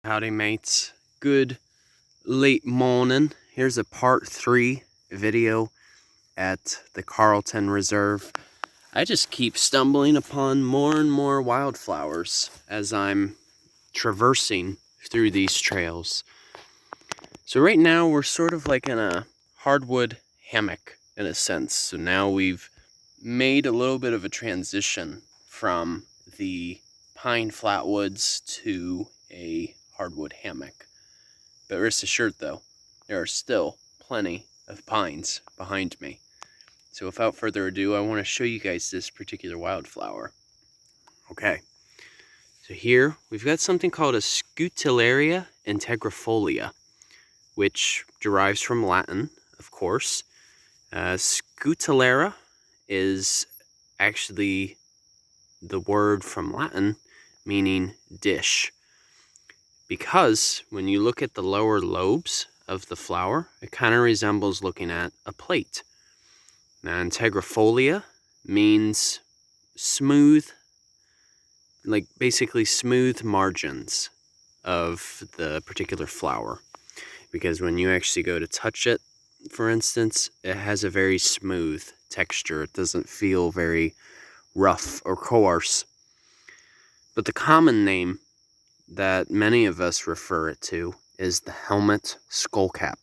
Howdy mates, good late morning. Here's a part 3 video at the Carlton Reserve. I just keep stumbling upon more and more wildflowers as I'm traversing through these trails. So right now we're sort of like in a hardwood hammock in a sense. So now we've made a little bit of a transition from the pine flatwoods to a hardwood hammock. But rest assured though, there are still plenty of pines behind me. So without further ado, I want to show you guys this particular wildflower. Okay, so here we've got something called a Scutellaria integrifolia, which derives from Latin, of course. Scutellaria is actually the word from Latin meaning dish, because when you look at the lower lobes of the flower, it kind of resembles looking at a plate. Now, integrifolia means smooth, like basically smooth margins of the particular flower, because when you actually go to touch it, for instance, it has a very smooth texture. It doesn't feel very rough or coarse. But the common name that many of us refer it to is the Helmet Skullcap,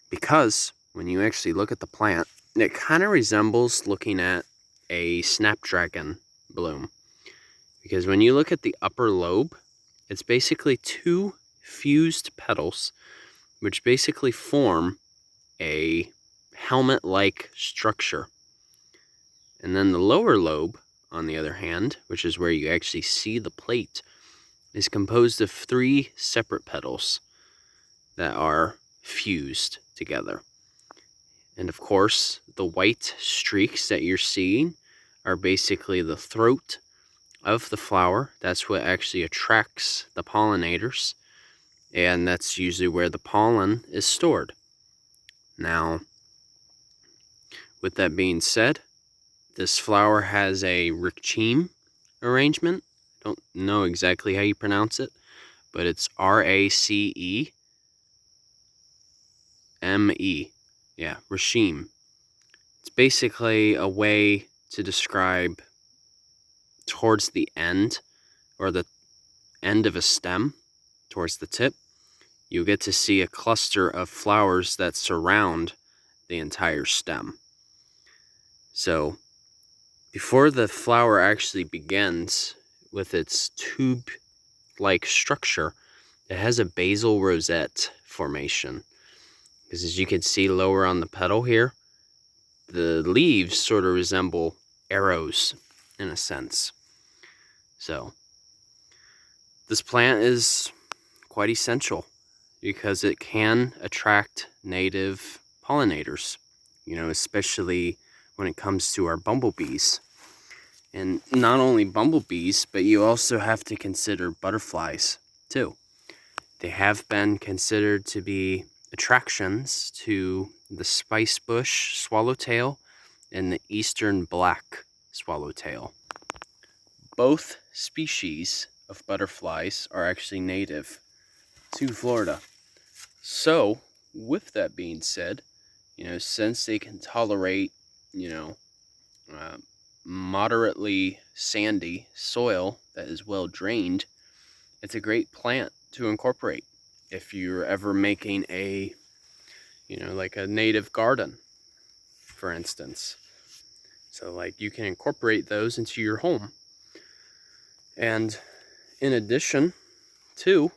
because when you actually look at the plant, it kind of resembles looking at a snapdragon bloom, because when you look at the upper lobe, it's basically two fused petals which basically form a helmet-like structure. And then the lower lobe, on the other hand, which is where you actually see the plate, is composed of 3 separate petals that are fused together. And of course, the white streaks that you're seeing are basically the throat of the flower. That's what actually attracts the pollinators, and that's usually where the pollen is stored. Now, with that being said, this flower has a raceme arrangement. I don't know exactly how you pronounce it, but it's R-A-C-E-M-E. Yeah, raceme. It's basically a way to describe towards the end, or the end of a stem, towards the tip, you get to see a cluster of flowers that surround the entire stem. So before the flower actually begins with its tube-like structure, it has a basal rosette formation. Because as you can see lower on the petal here, the leaves sort of resemble arrows in a sense. So this plant is quite essential because it can attract native pollinators, especially when it comes to our bumblebees. And not only bumblebees, but you also have to consider butterflies too. They have been considered to be attractions to the spice bush swallowtail and the eastern black swallowtail. Both species of butterflies are actually native to Florida. So, with that being said, since they can tolerate, moderately sandy soil that is well drained, it's a great plant to incorporate if you're ever making a, like a native garden, for instance. So like you can incorporate those into your home. And in addition to,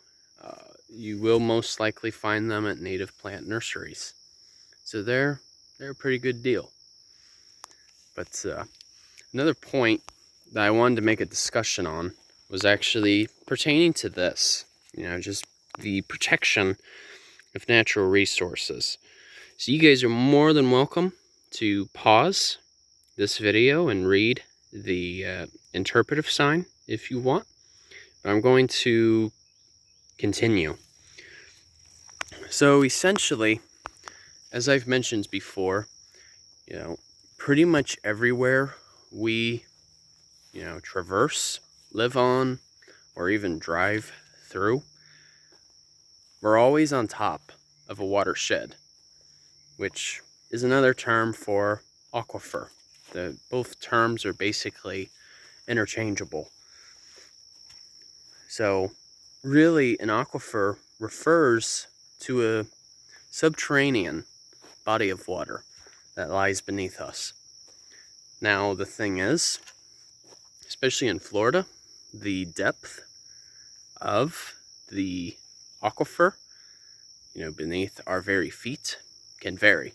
you will most likely find them at native plant nurseries. So they're a pretty good deal. But another point that I wanted to make a discussion on was actually pertaining to this, just the protection of natural resources. So you guys are more than welcome to pause this video and read the interpretive sign if you want. But I'm going to continue. So essentially, as I've mentioned before, pretty much everywhere we, traverse, live on, or even drive through, we're always on top of a watershed, which is another term for aquifer. Both terms are basically interchangeable. So really, an aquifer refers to a subterranean body of water that lies beneath us. Now, the thing is, especially in Florida, the depth of the aquifer, beneath our very feet, can vary.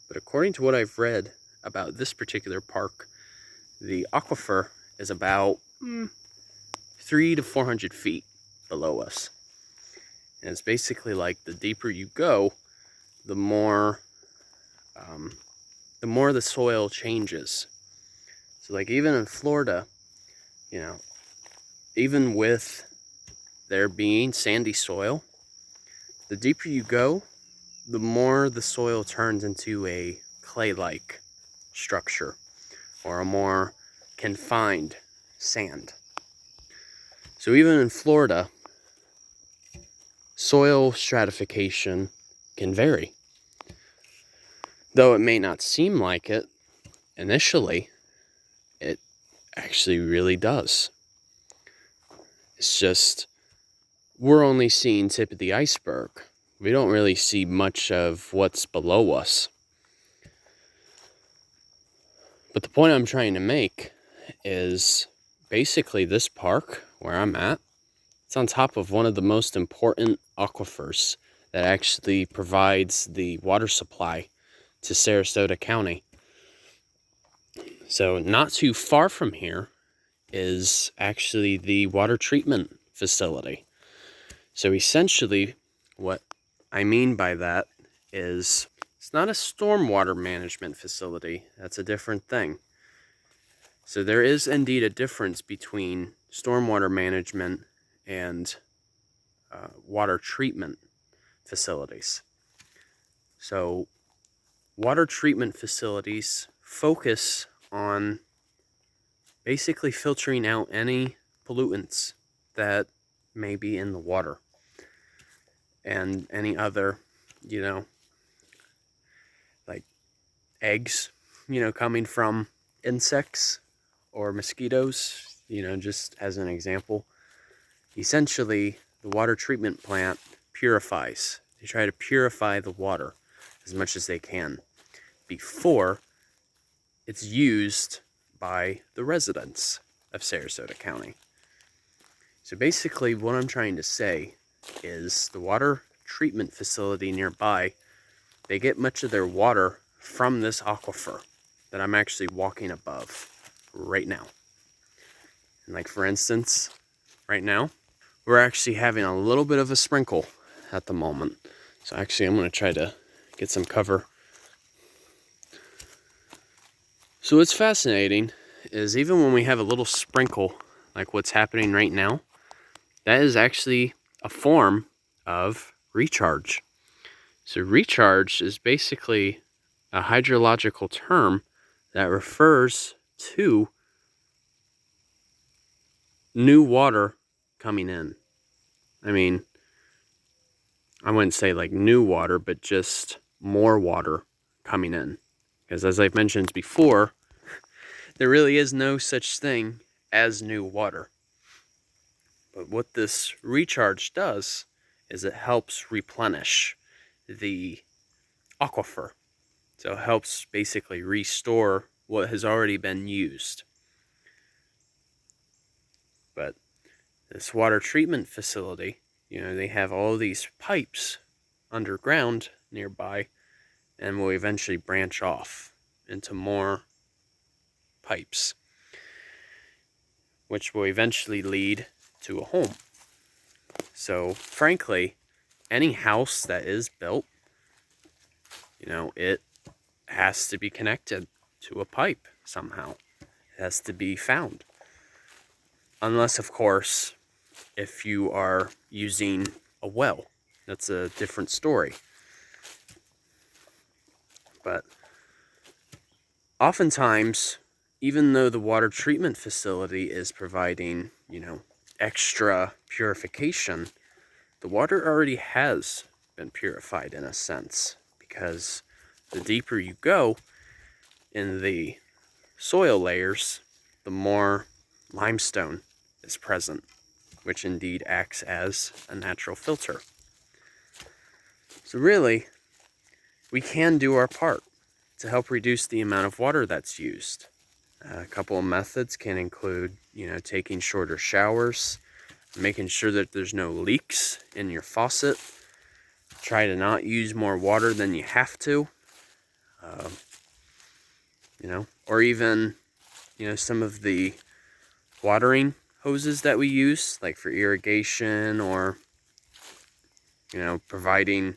But according to what I've read about this particular park, the aquifer is about 300 to 400 feet below us. And it's basically like the deeper you go, the more the soil changes. So like even in Florida, even with there being sandy soil, the deeper you go, the more the soil turns into a clay-like structure or a more confined sand. So even in Florida, soil stratification can vary. Though it may not seem like it initially, it actually really does. It's just, we're only seeing tip of the iceberg. We don't really see much of what's below us. But the point I'm trying to make is basically this park where I'm at, it's on top of one of the most important aquifers that actually provides the water supply to Sarasota County. So not too far from here is actually the water treatment facility. So essentially what I mean by that is it's not a stormwater management facility. That's a different thing. So there is indeed a difference between stormwater management and water treatment facilities. So water treatment facilities focus on basically filtering out any pollutants that may be in the water and any other, like eggs, coming from insects or mosquitoes, just as an example. Essentially, the water treatment plant purifies. They try to purify the water as much as they can before it's used by the residents of Sarasota County. So basically what I'm trying to say is the water treatment facility nearby, they get much of their water from this aquifer that I'm actually walking above right now. And like for instance, right now, we're actually having a little bit of a sprinkle at the moment. So actually I'm going to try to get some cover. So what's fascinating is even when we have a little sprinkle, like what's happening right now, that is actually a form of recharge. So recharge is basically a hydrological term that refers to new water coming in. I mean, I wouldn't say like new water, but just more water coming in. Because as I've mentioned before, there really is no such thing as new water. But what this recharge does is it helps replenish the aquifer. So it helps basically restore what has already been used. But this water treatment facility, they have all these pipes underground nearby and will eventually branch off into more pipes, which will eventually lead to a home. So frankly, any house that is built, it has to be connected to a pipe somehow. It has to be found. Unless, of course, if you are using a well. That's a different story. But oftentimes, even though the water treatment facility is providing, extra purification, the water already has been purified in a sense, because the deeper you go in the soil layers, the more limestone is present, which indeed acts as a natural filter. So really, we can do our part to help reduce the amount of water that's used. A couple of methods can include, taking shorter showers, making sure that there's no leaks in your faucet. Try to not use more water than you have to. Or even, some of the watering hoses that we use, like for irrigation or, providing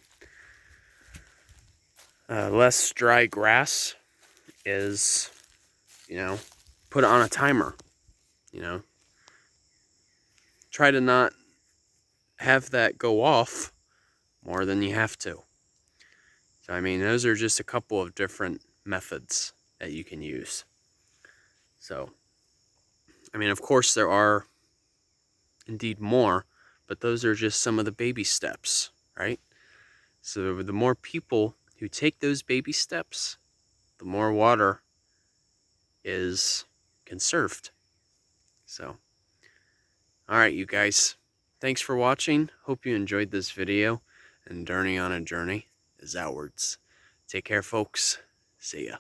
less dry grass, is, put it on a timer. Try to not have that go off more than you have to. So, those are just a couple of different methods that you can use. So, of course there are indeed more, but those are just some of the baby steps, right? So the more people who take those baby steps, the more water is conserved. So, all right, you guys, thanks for watching. Hope you enjoyed this video, and Journey on a Journey is outwards. Take care, folks. See ya.